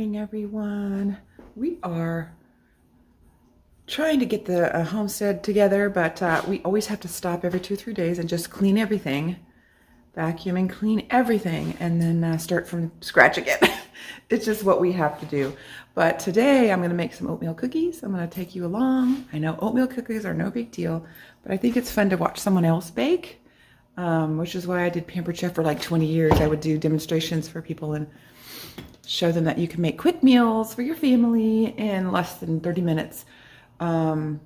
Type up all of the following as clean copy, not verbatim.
morning, everyone. We are trying to get the homestead together, but we always have to stop every 2 or 3 days and just clean everything, vacuum and clean everything, and then start from scratch again. It's just what we have to do. But today I'm going to make some oatmeal cookies. I'm going to take you along. I know oatmeal cookies are no big deal, but I think it's fun to watch someone else bake, which is why I did Pampered Chef for like 20 years. I would do demonstrations for people and show them that you can make quick meals for your family in less than 30 minutes. And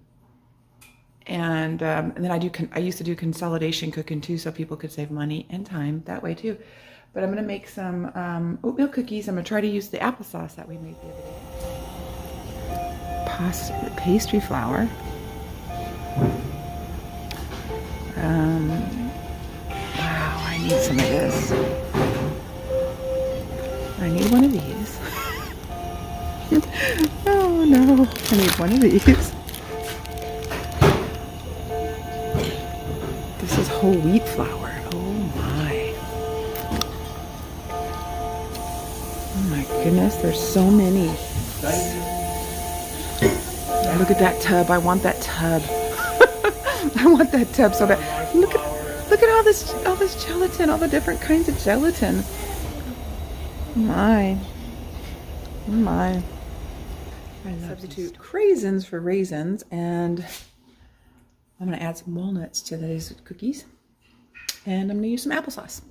then I used to do consolidation cooking too, so people could save money and time that way too. But I'm gonna make some oatmeal cookies. I'm gonna try to use the applesauce that we made the other day. Pastry flour. Wow, I need some of this. I need one of these. Oh no, I need one of these. This is whole wheat flour. Oh my. Oh my goodness, there's so many. Look at that tub. I want that tub. I want that tub so bad. Look at all this gelatin, all the different kinds of gelatin. My. I substitute raisins for raisins, and I'm going to add some walnuts to these cookies, and I'm going to use some applesauce.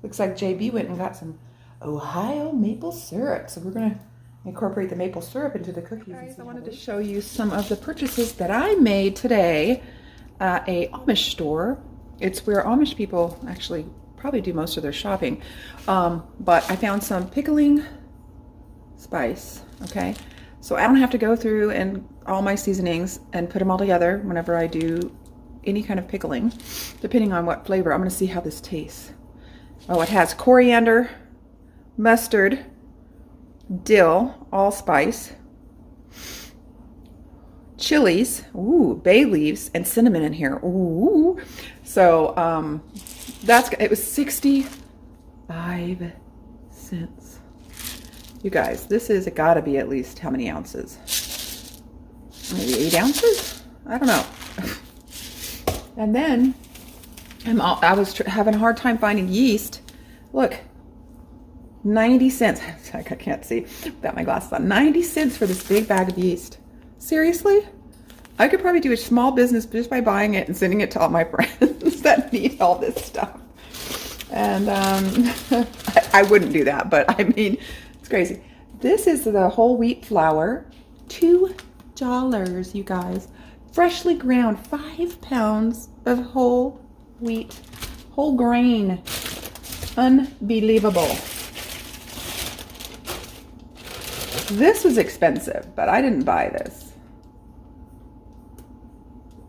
Looks like JB went and got some Ohio maple syrup, so we're going to incorporate the maple syrup into the cookies. Guys, I wanted to show you some of the purchases that I made today at a Amish store. It's where Amish people actually probably do most of their shopping, but I found some pickling spice. Okay, so I don't have to go through and all my seasonings and put them all together whenever I do any kind of pickling, depending on what flavor. I'm going to see how this tastes. Oh, it has coriander, mustard, dill, allspice, chilies, ooh, bay leaves, and cinnamon in here. Ooh, so it was 65 cents. You guys, this is gotta be at least how many ounces? Maybe 8 ounces? I don't know. And then I was having a hard time finding yeast. Look, 90 cents. I can't see without my glasses on. 90 cents for this big bag of yeast. Seriously? I could probably do a small business just by buying it and sending it to all my friends that need all this stuff. And I wouldn't do that, but I mean, it's crazy. This is the whole wheat flour, $2, you guys. Freshly ground, 5 pounds of whole wheat, whole grain. Unbelievable. This was expensive, but I didn't buy this.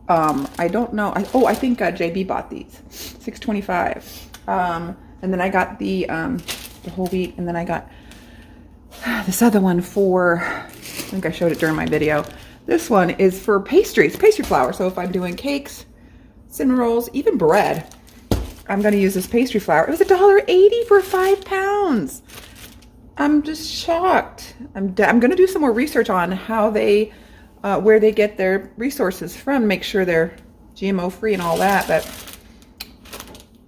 I don't know. I think JB bought these, $6.25. And then I got the whole wheat, and then I got this other one for, I think I showed it during my video. This one is for pastries, pastry flour. So if I'm doing cakes, cinnamon rolls, even bread, I'm going to use this pastry flour. It was $1.80 for 5 pounds. I'm just shocked. I'm going to do some more research on how they, where they get their resources from, make sure they're GMO free and all that. But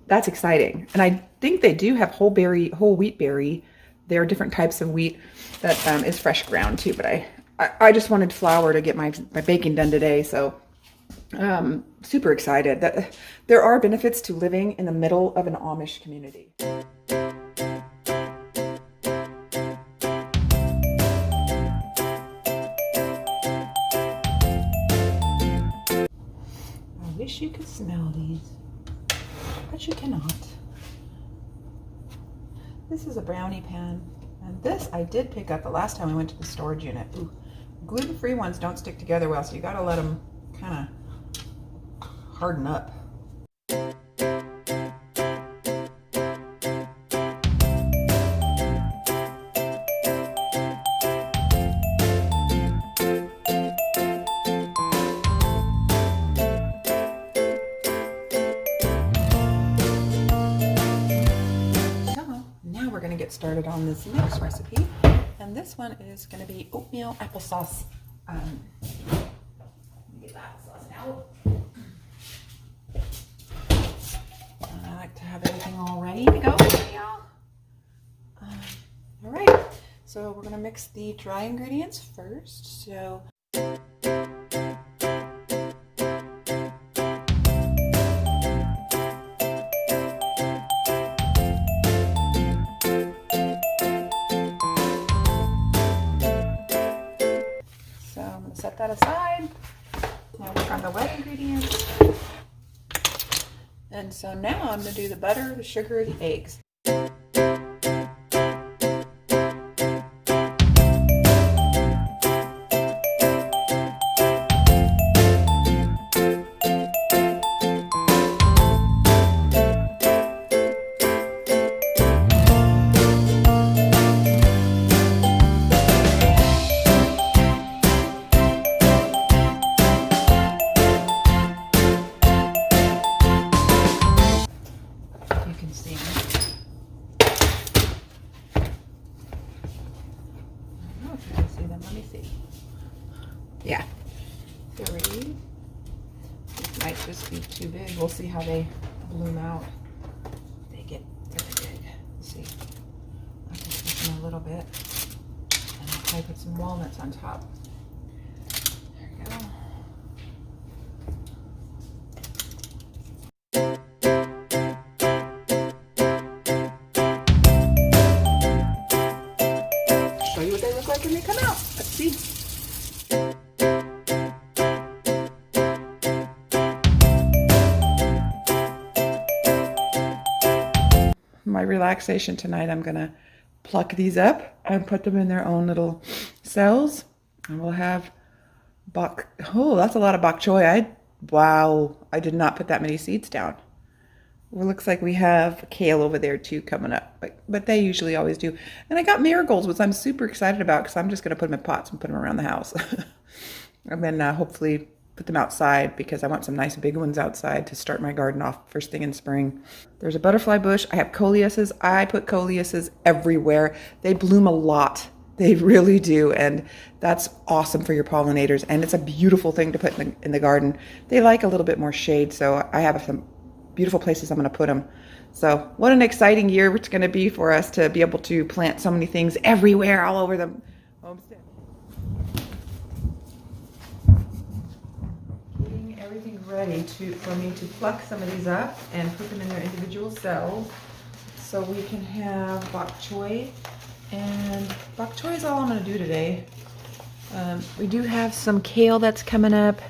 that's exciting. And I think they do have whole wheat berry. There are different types of wheat that is fresh ground too. But I just wanted flour to get my baking done today. So super excited that there are benefits to living in the middle of an Amish community. I wish you could smell these, but you cannot. This is a brownie pan, and this I did pick up the last time I went to the storage unit. Ooh, gluten-free ones don't stick together well, so you gotta let them kind of harden up. Get started on this next recipe, And this one is going to be oatmeal applesauce. Let me get that sauce out. I like to have everything all ready to go, y'all. All right, so we're going to mix the dry ingredients first. So I'm going to set that aside. Now work on the wet ingredients. And so now I'm going to do the butter, the sugar, the eggs. Yeah, 3. These might just be too big. We'll see how they bloom out. They get very big. Let's see. I can put them a little bit. And I'll probably put some walnuts on top. There we go. Show you what they look like when they come out. Let's see. My relaxation tonight, I'm gonna pluck these up and put them in their own little cells, and we'll have oh, that's a lot of bok choy. Wow, I did not put that many seeds down. Well, looks like we have kale over there too coming up, but they usually always do. And I got marigolds, which I'm super excited about because I'm just gonna put them in pots and put them around the house. And then hopefully put them outside because I want some nice big ones outside to start my garden off first thing in spring. There's a butterfly bush. I have coleuses. I put coleuses everywhere. They bloom a lot. They really do. And that's awesome for your pollinators. And it's a beautiful thing to put in the garden. They like a little bit more shade. So I have some beautiful places I'm going to put them. So what an exciting year it's going to be for us to be able to plant so many things everywhere, all over the homestead. Everything ready for me to pluck some of these up and put them in their individual cells so we can have bok choy. And bok choy is all I'm going to do today. We do have some kale that's coming up,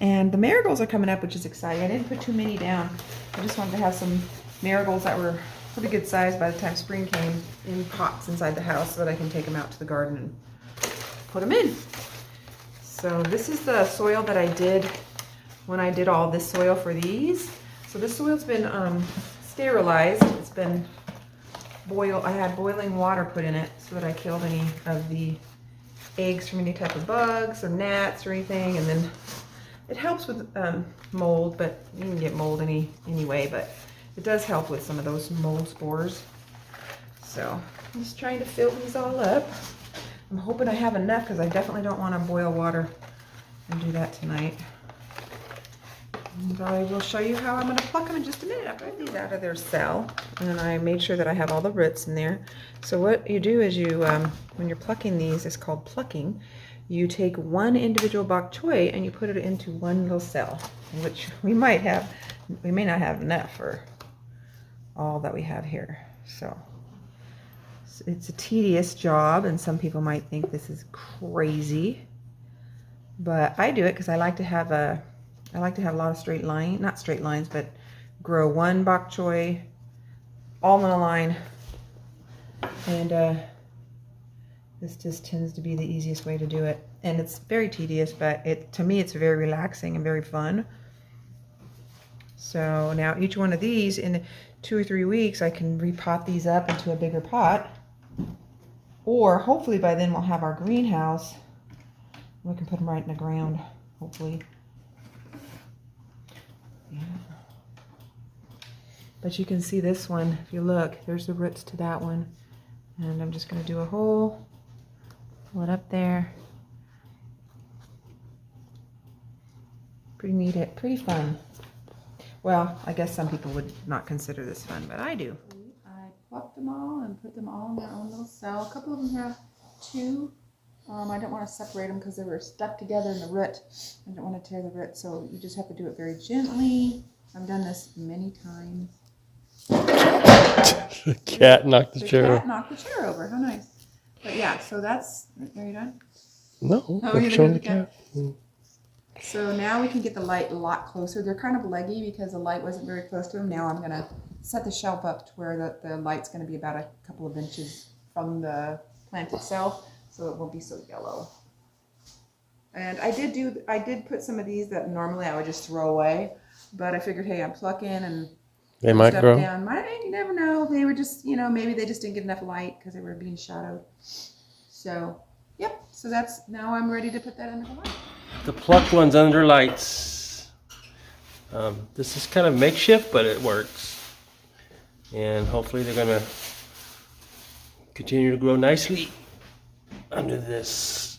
and the marigolds are coming up, which is exciting. I didn't put too many down. I just wanted to have some marigolds that were pretty good size by the time spring came in pots inside the house so that I can take them out to the garden and put them in. So this is the soil that I did when I did all this soil for these. So this soil's been sterilized. It's been boiled. I had boiling water put in it so that I killed any of the eggs from any type of bugs or gnats or anything. And then it helps with mold, but you can get mold anyway, but it does help with some of those mold spores. So I'm just trying to fill these all up. I'm hoping I have enough because I definitely don't want to boil water and do that tonight. And I will show you how I'm going to pluck them in just a minute. I got these out of their cell and I made sure that I have all the roots in there. So what you do is you, when you're plucking these, it's called plucking. You take one individual bok choy and you put it into one little cell, which we may not have enough for all that we have here. So it's a tedious job, and some people might think this is crazy, but I do it because I like to have a lot of not straight lines, but grow one bok choy all in a line, and this just tends to be the easiest way to do it. And it's very tedious, but to me it's very relaxing and very fun. So now each one of these, in 2 or 3 weeks, I can repot these up into a bigger pot. Or hopefully by then we'll have our greenhouse. We can put them right in the ground, hopefully. Yeah. But you can see this one, if you look, there's the roots to that one. And I'm just gonna do a hole, pull it up there. Pretty neat, pretty fun. Well, I guess some people would not consider this fun, but I do. I plucked them all and put them all in their own little cell. A couple of them have two. I don't want to separate them because they were stuck together in the root. I don't want to tear the root, so you just have to do it very gently. I've done this many times. The cat knocked the chair over. The cat knocked the chair over. How nice. But yeah, so that's... Are you done? No, Oh, I'm you're showing the the cat. So now we can get the light a lot closer. They're kind of leggy because the light wasn't very close to them. Now I'm going to set the shelf up to where the light's going to be about a couple of inches from the plant itself, so it won't be so yellow. And I did put some of these that normally I would just throw away, but I figured, hey, I'm plucking and They might stuff grow. down. You never know. They were just, maybe they just didn't get enough light because they were being shadowed. So, yep. So that's, now I'm ready to put that under the light. The plucked one's under lights. This is kind of makeshift, but it works. And hopefully they're gonna continue to grow nicely under this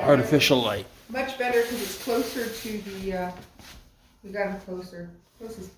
artificial light. Much better because it's closer to the, we got them closer. Closest